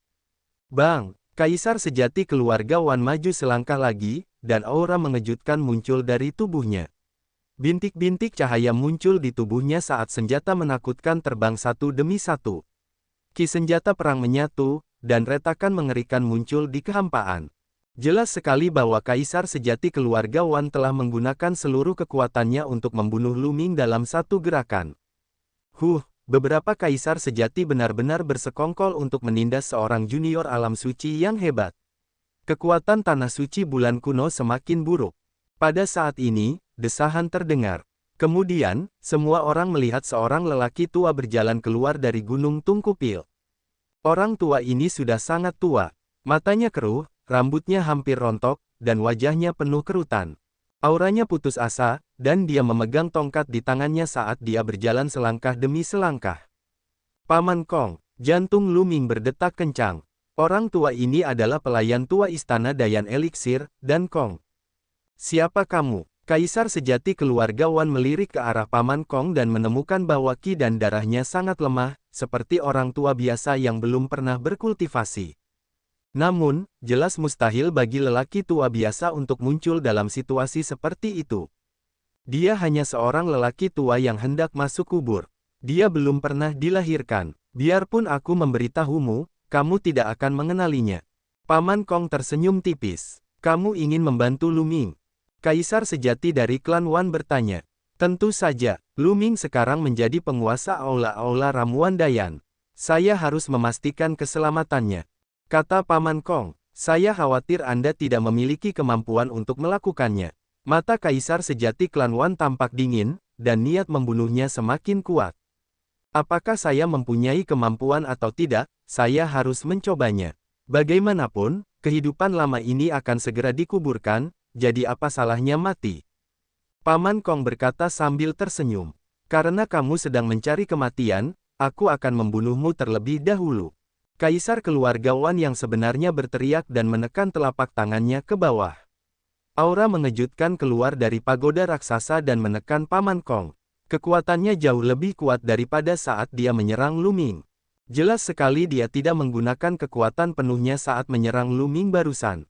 Bang! Kaisar sejati keluarga Wan maju selangkah lagi, dan aura mengejutkan muncul dari tubuhnya. Bintik-bintik cahaya muncul di tubuhnya saat senjata menakutkan terbang satu demi satu. Ki senjata perang menyatu, dan retakan mengerikan muncul di kehampaan. Jelas sekali bahwa kaisar sejati keluarga Wan telah menggunakan seluruh kekuatannya untuk membunuh Lu Ming dalam satu gerakan. Beberapa kaisar sejati benar-benar bersekongkol untuk menindas seorang junior alam suci yang hebat. Kekuatan tanah suci bulan kuno semakin buruk. Pada saat ini, desahan terdengar. Kemudian, semua orang melihat seorang lelaki tua berjalan keluar dari Gunung Tungkupil. Orang tua ini sudah sangat tua. Matanya keruh, rambutnya hampir rontok, dan wajahnya penuh kerutan. Auranya putus asa, dan dia memegang tongkat di tangannya saat dia berjalan selangkah demi selangkah. Paman Kong, jantung Lu Ming berdetak kencang. Orang tua ini adalah pelayan tua istana Dayan Eliksir, dan Kong. Siapa kamu? Kaisar sejati keluarga Wan melirik ke arah Paman Kong dan menemukan bahwa ki dan darahnya sangat lemah, seperti orang tua biasa yang belum pernah berkultivasi. Namun, jelas mustahil bagi lelaki tua biasa untuk muncul dalam situasi seperti itu. Dia hanya seorang lelaki tua yang hendak masuk kubur. Dia belum pernah dilahirkan. Biarpun aku memberitahumu, kamu tidak akan mengenalinya. Paman Kong tersenyum tipis. Kamu ingin membantu Lu Ming? Kaisar sejati dari klan Wan bertanya. Tentu saja, Lu Ming sekarang menjadi penguasa aula-aula ramuan Dayan. Saya harus memastikan keselamatannya. Kata Paman Kong, saya khawatir Anda tidak memiliki kemampuan untuk melakukannya. Mata Kaisar sejati klan Wan tampak dingin, dan niat membunuhnya semakin kuat. Apakah saya mempunyai kemampuan atau tidak, saya harus mencobanya. Bagaimanapun, kehidupan lama ini akan segera dikuburkan, jadi apa salahnya mati? Paman Kong berkata sambil tersenyum. Karena kamu sedang mencari kematian, aku akan membunuhmu terlebih dahulu. Kaisar keluarga Wan yang sebenarnya berteriak dan menekan telapak tangannya ke bawah. Aura mengejutkan keluar dari pagoda raksasa dan menekan Paman Kong. Kekuatannya jauh lebih kuat daripada saat dia menyerang Lu Ming. Jelas sekali dia tidak menggunakan kekuatan penuhnya saat menyerang Lu Ming barusan.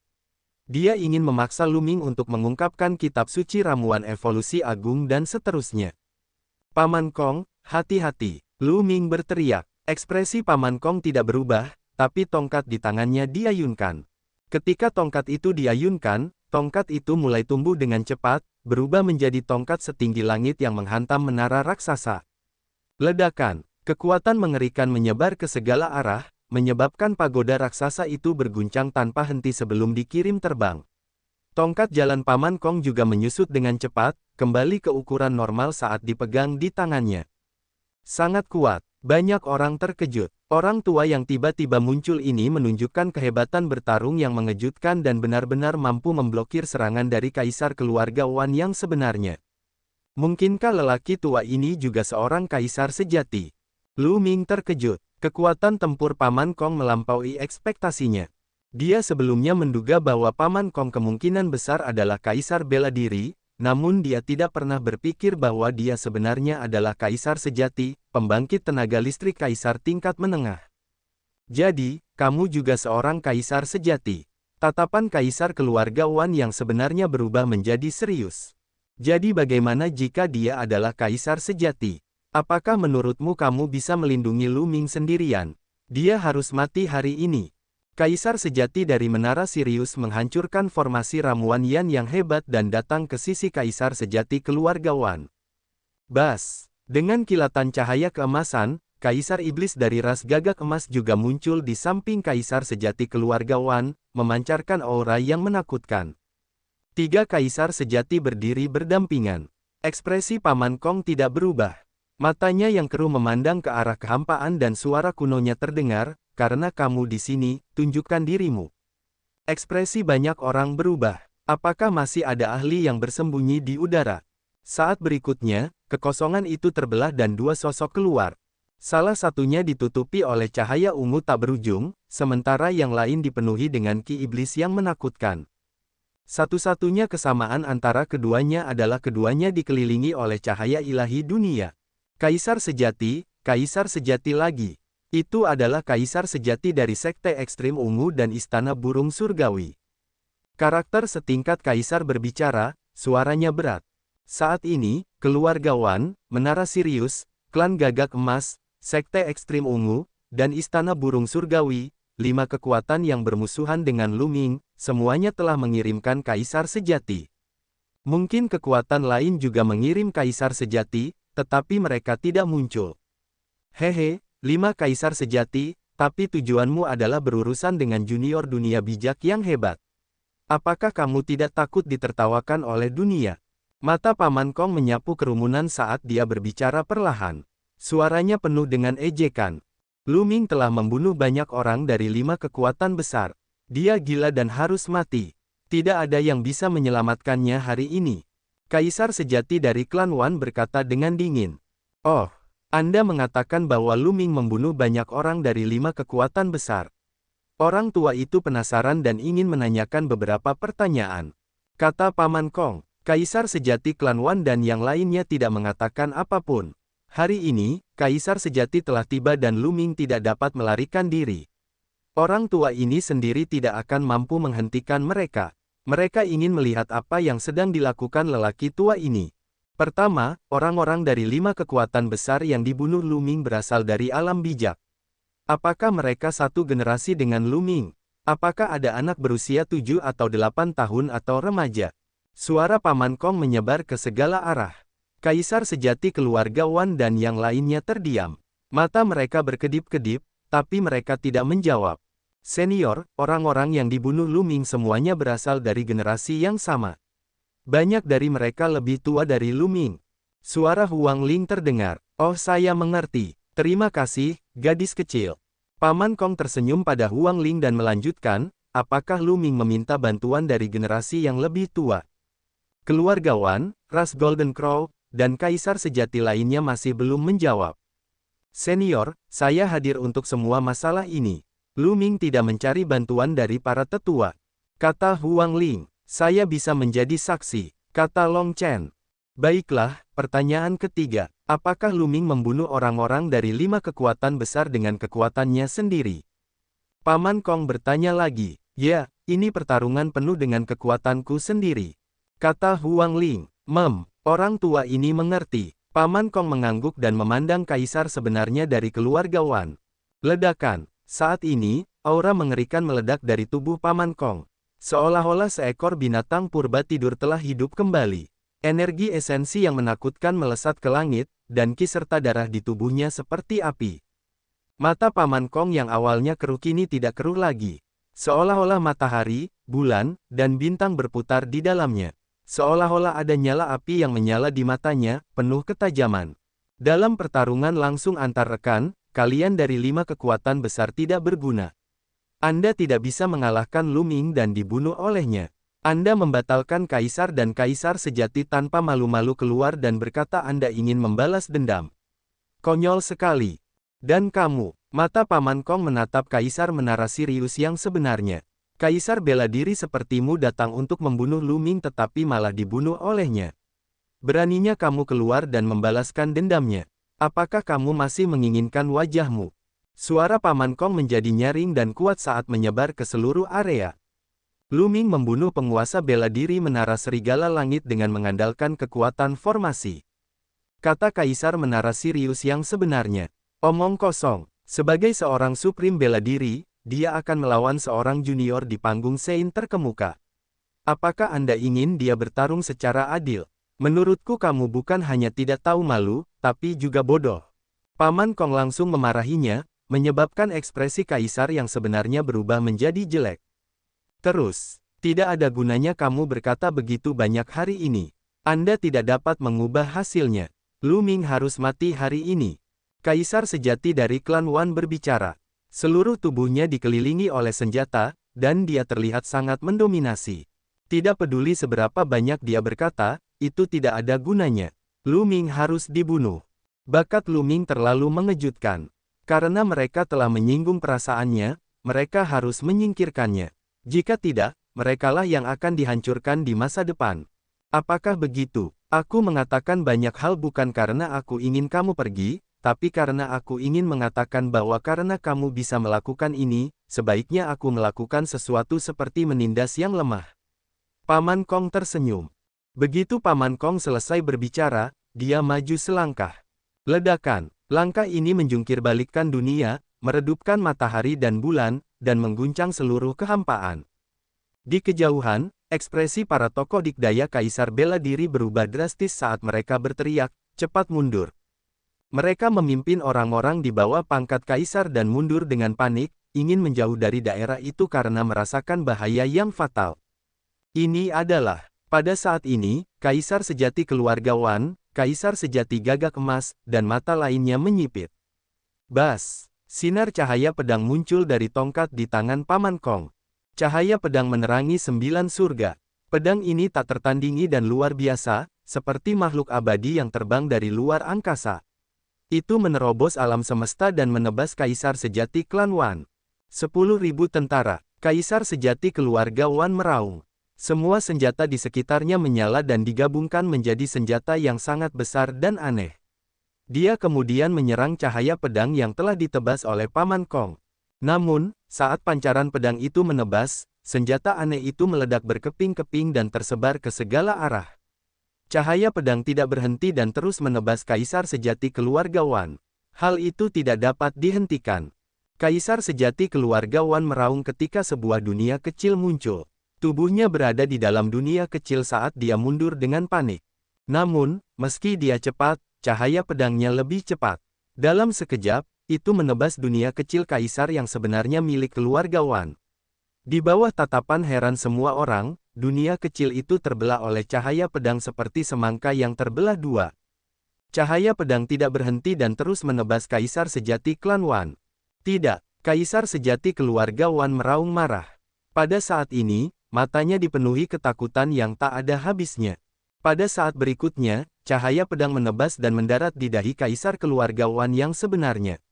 Dia ingin memaksa Lu Ming untuk mengungkapkan kitab suci ramuan evolusi agung dan seterusnya. Paman Kong, hati-hati, Lu Ming berteriak. Ekspresi Paman Kong tidak berubah, tapi tongkat di tangannya diayunkan. Ketika tongkat itu diayunkan, tongkat itu mulai tumbuh dengan cepat, berubah menjadi tongkat setinggi langit yang menghantam menara raksasa. Ledakan, kekuatan mengerikan menyebar ke segala arah, menyebabkan pagoda raksasa itu berguncang tanpa henti sebelum dikirim terbang. Tongkat jalan Paman Kong juga menyusut dengan cepat, kembali ke ukuran normal saat dipegang di tangannya. Sangat kuat, banyak orang terkejut. Orang tua yang tiba-tiba muncul ini menunjukkan kehebatan bertarung yang mengejutkan dan benar-benar mampu memblokir serangan dari kaisar keluarga Wan yang sebenarnya. Mungkinkah lelaki tua ini juga seorang kaisar sejati? Lu Ming terkejut. Kekuatan tempur Paman Kong melampaui ekspektasinya. Dia sebelumnya menduga bahwa Paman Kong kemungkinan besar adalah kaisar bela diri, namun dia tidak pernah berpikir bahwa dia sebenarnya adalah kaisar sejati, pembangkit tenaga listrik kaisar tingkat menengah. Jadi, kamu juga seorang kaisar sejati. Tatapan kaisar keluarga Wan yang sebenarnya berubah menjadi serius. Jadi bagaimana jika dia adalah kaisar sejati? Apakah menurutmu kamu bisa melindungi Lu Ming sendirian? Dia harus mati hari ini. Kaisar sejati dari Menara Sirius menghancurkan formasi ramuan Yan yang hebat dan datang ke sisi kaisar sejati keluarga Wan. Bas! Dengan kilatan cahaya keemasan, kaisar iblis dari ras gagak emas juga muncul di samping kaisar sejati keluarga Wan, memancarkan aura yang menakutkan. Tiga kaisar sejati berdiri berdampingan. Ekspresi Paman Kong tidak berubah. Matanya yang keruh memandang ke arah kehampaan dan suara kunonya terdengar, karena kamu di sini, tunjukkan dirimu. Ekspresi banyak orang berubah. Apakah masih ada ahli yang bersembunyi di udara? Saat berikutnya, kekosongan itu terbelah dan dua sosok keluar. Salah satunya ditutupi oleh cahaya ungu tak berujung, sementara yang lain dipenuhi dengan ki iblis yang menakutkan. Satu-satunya kesamaan antara keduanya adalah keduanya dikelilingi oleh cahaya ilahi dunia. Kaisar sejati lagi. Itu adalah kaisar sejati dari sekte ekstrim ungu dan istana burung surgawi. Karakter setingkat kaisar berbicara, suaranya berat. Saat ini, keluarga Wan, Menara Sirius, klan gagak emas, sekte ekstrim ungu, dan istana burung surgawi, 5 kekuatan yang bermusuhan dengan Lu Ming, semuanya telah mengirimkan kaisar sejati. Mungkin kekuatan lain juga mengirim kaisar sejati, tetapi mereka tidak muncul. Hehe, 5 kaisar sejati, tapi tujuanmu adalah berurusan dengan junior dunia bijak yang hebat. Apakah kamu tidak takut ditertawakan oleh dunia? Mata Paman Kong menyapu kerumunan saat dia berbicara perlahan. Suaranya penuh dengan ejekan. Lu Ming telah membunuh banyak orang dari 5 kekuatan besar. Dia gila dan harus mati. Tidak ada yang bisa menyelamatkannya hari ini. Kaisar sejati dari klan Wan berkata dengan dingin. Oh, Anda mengatakan bahwa Lu Ming membunuh banyak orang dari 5 kekuatan besar. Orang tua itu penasaran dan ingin menanyakan beberapa pertanyaan. Kata Paman Kong, Kaisar sejati klan Wan dan yang lainnya tidak mengatakan apapun. Hari ini, Kaisar sejati telah tiba dan Lu Ming tidak dapat melarikan diri. Orang tua ini sendiri tidak akan mampu menghentikan mereka. Mereka ingin melihat apa yang sedang dilakukan lelaki tua ini. Pertama, orang-orang dari 5 kekuatan besar yang dibunuh Lu Ming berasal dari alam bijak. Apakah mereka satu generasi dengan Lu Ming? Apakah ada anak berusia 7 atau 8 tahun atau remaja? Suara Paman Kong menyebar ke segala arah. Kaisar sejati keluarga Wan dan yang lainnya terdiam. Mata mereka berkedip-kedip, tapi mereka tidak menjawab. Senior, orang-orang yang dibunuh Lu Ming semuanya berasal dari generasi yang sama. Banyak dari mereka lebih tua dari Lu Ming. Suara Huang Ling terdengar. Oh, saya mengerti. Terima kasih, gadis kecil. Paman Kong tersenyum pada Huang Ling dan melanjutkan, apakah Lu Ming meminta bantuan dari generasi yang lebih tua? Keluarga Wan, ras Golden Crow, dan kaisar sejati lainnya masih belum menjawab. Senior, saya hadir untuk semua masalah ini. Lu Ming tidak mencari bantuan dari para tetua. Kata Huang Ling, saya bisa menjadi saksi. Kata Long Chen. Baiklah, pertanyaan ketiga. Apakah Lu Ming membunuh orang-orang dari 5 kekuatan besar dengan kekuatannya sendiri? Paman Kong bertanya lagi. Ya, ini pertarungan penuh dengan kekuatanku sendiri. Kata Huang Ling. Orang tua ini mengerti. Paman Kong mengangguk dan memandang kaisar sebenarnya dari keluarga Wan. Ledakan. Saat ini, aura mengerikan meledak dari tubuh Paman Kong. Seolah-olah seekor binatang purba tidur telah hidup kembali. Energi esensi yang menakutkan melesat ke langit, dan ki serta darah di tubuhnya seperti api. Mata Paman Kong yang awalnya keruh kini tidak keruh lagi. Seolah-olah matahari, bulan, dan bintang berputar di dalamnya. Seolah-olah ada nyala api yang menyala di matanya, penuh ketajaman. Dalam pertarungan langsung antar rekan, kalian dari 5 kekuatan besar tidak berguna. Anda tidak bisa mengalahkan Lu Ming dan dibunuh olehnya. Anda membatalkan kaisar dan kaisar sejati tanpa malu-malu keluar dan berkata Anda ingin membalas dendam. Konyol sekali. Dan kamu, mata Paman Kong menatap kaisar menara Sirius yang sebenarnya. Kaisar bela diri sepertimu datang untuk membunuh Lu Ming tetapi malah dibunuh olehnya. Beraninya kamu keluar dan membalaskan dendamnya. Apakah kamu masih menginginkan wajahmu? Suara Paman Kong menjadi nyaring dan kuat saat menyebar ke seluruh area. Lu Ming membunuh penguasa bela diri menara serigala langit dengan mengandalkan kekuatan formasi. Kata kaisar menara Sirius yang sebenarnya. Omong kosong. Sebagai seorang suprim bela diri, dia akan melawan seorang junior di panggung Sein terkemuka. Apakah Anda ingin dia bertarung secara adil? Menurutku kamu bukan hanya tidak tahu malu, tapi juga bodoh. Paman Kong langsung memarahinya, menyebabkan ekspresi kaisar yang sebenarnya berubah menjadi jelek. Terus, tidak ada gunanya kamu berkata begitu banyak hari ini. Anda tidak dapat mengubah hasilnya. Lu Ming harus mati hari ini. Kaisar sejati dari klan Wan berbicara. Seluruh tubuhnya dikelilingi oleh senjata, dan dia terlihat sangat mendominasi. Tidak peduli seberapa banyak dia berkata, itu tidak ada gunanya. Lu Ming harus dibunuh. Bakat Lu Ming terlalu mengejutkan. Karena mereka telah menyinggung perasaannya, mereka harus menyingkirkannya. Jika tidak, merekalah yang akan dihancurkan di masa depan. Apakah begitu? Aku mengatakan banyak hal bukan karena aku ingin kamu pergi, tapi karena aku ingin mengatakan bahwa karena kamu bisa melakukan ini, sebaiknya aku melakukan sesuatu seperti menindas yang lemah. Paman Kong tersenyum. Begitu Paman Kong selesai berbicara, dia maju selangkah. Ledakan. Langkah ini menjungkir balikkan dunia, meredupkan matahari dan bulan, dan mengguncang seluruh kehampaan. Di kejauhan, ekspresi para tokoh dikdaya kaisar bela diri berubah drastis saat mereka berteriak, cepat mundur. Mereka memimpin orang-orang di bawah pangkat kaisar dan mundur dengan panik, ingin menjauh dari daerah itu karena merasakan bahaya yang fatal. Ini adalah Pada saat ini, kaisar sejati keluarga Wan, kaisar sejati gagak emas, dan mata lainnya menyipit. Bas! Sinar cahaya pedang muncul dari tongkat di tangan Paman Kong. Cahaya pedang menerangi 9 surga. Pedang ini tak tertandingi dan luar biasa, seperti makhluk abadi yang terbang dari luar angkasa. Itu menerobos alam semesta dan menebas kaisar sejati klan Wan. 10.000 tentara, kaisar sejati keluarga Wan meraung. Semua senjata di sekitarnya menyala dan digabungkan menjadi senjata yang sangat besar dan aneh. Dia kemudian menyerang cahaya pedang yang telah ditebas oleh Paman Kong. Namun, saat pancaran pedang itu menebas, senjata aneh itu meledak berkeping-keping dan tersebar ke segala arah. Cahaya pedang tidak berhenti dan terus menebas kaisar sejati keluarga Wan. Hal itu tidak dapat dihentikan. Kaisar sejati keluarga Wan meraung ketika sebuah dunia kecil muncul. Tubuhnya berada di dalam dunia kecil saat dia mundur dengan panik. Namun, meski dia cepat, cahaya pedangnya lebih cepat. Dalam sekejap, itu menebas dunia kecil kaisar yang sebenarnya milik keluarga Wan. Di bawah tatapan heran semua orang, dunia kecil itu terbelah oleh cahaya pedang seperti semangka yang terbelah dua. Cahaya pedang tidak berhenti dan terus menebas kaisar sejati klan Wan. Tidak, kaisar sejati keluarga Wan meraung marah. Pada saat ini, matanya dipenuhi ketakutan yang tak ada habisnya. Pada saat berikutnya, cahaya pedang menebas dan mendarat di dahi kaisar keluarga Wan yang sebenarnya.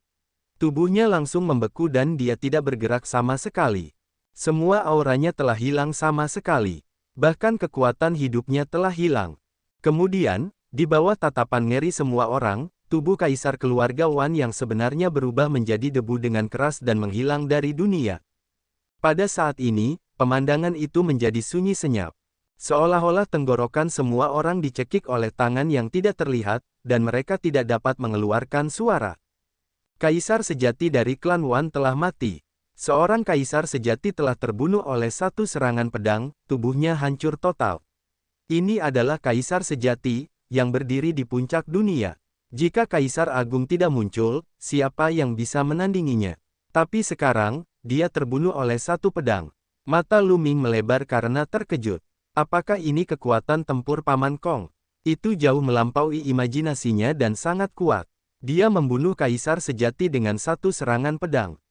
Tubuhnya langsung membeku dan dia tidak bergerak sama sekali. Semua auranya telah hilang sama sekali. Bahkan kekuatan hidupnya telah hilang. Kemudian, di bawah tatapan ngeri semua orang, tubuh kaisar keluarga Wan yang sebenarnya berubah menjadi debu dengan keras dan menghilang dari dunia. Pada saat ini, pemandangan itu menjadi sunyi senyap. Seolah-olah tenggorokan semua orang dicekik oleh tangan yang tidak terlihat, dan mereka tidak dapat mengeluarkan suara. Kaisar sejati dari klan Wan telah mati. Seorang kaisar sejati telah terbunuh oleh satu serangan pedang, tubuhnya hancur total. Ini adalah kaisar sejati, yang berdiri di puncak dunia. Jika kaisar agung tidak muncul, siapa yang bisa menandinginya? Tapi sekarang, dia terbunuh oleh satu pedang. Mata Lu Ming melebar karena terkejut. Apakah ini kekuatan tempur Paman Kong? Itu jauh melampaui imajinasinya dan sangat kuat. Dia membunuh kaisar sejati dengan satu serangan pedang.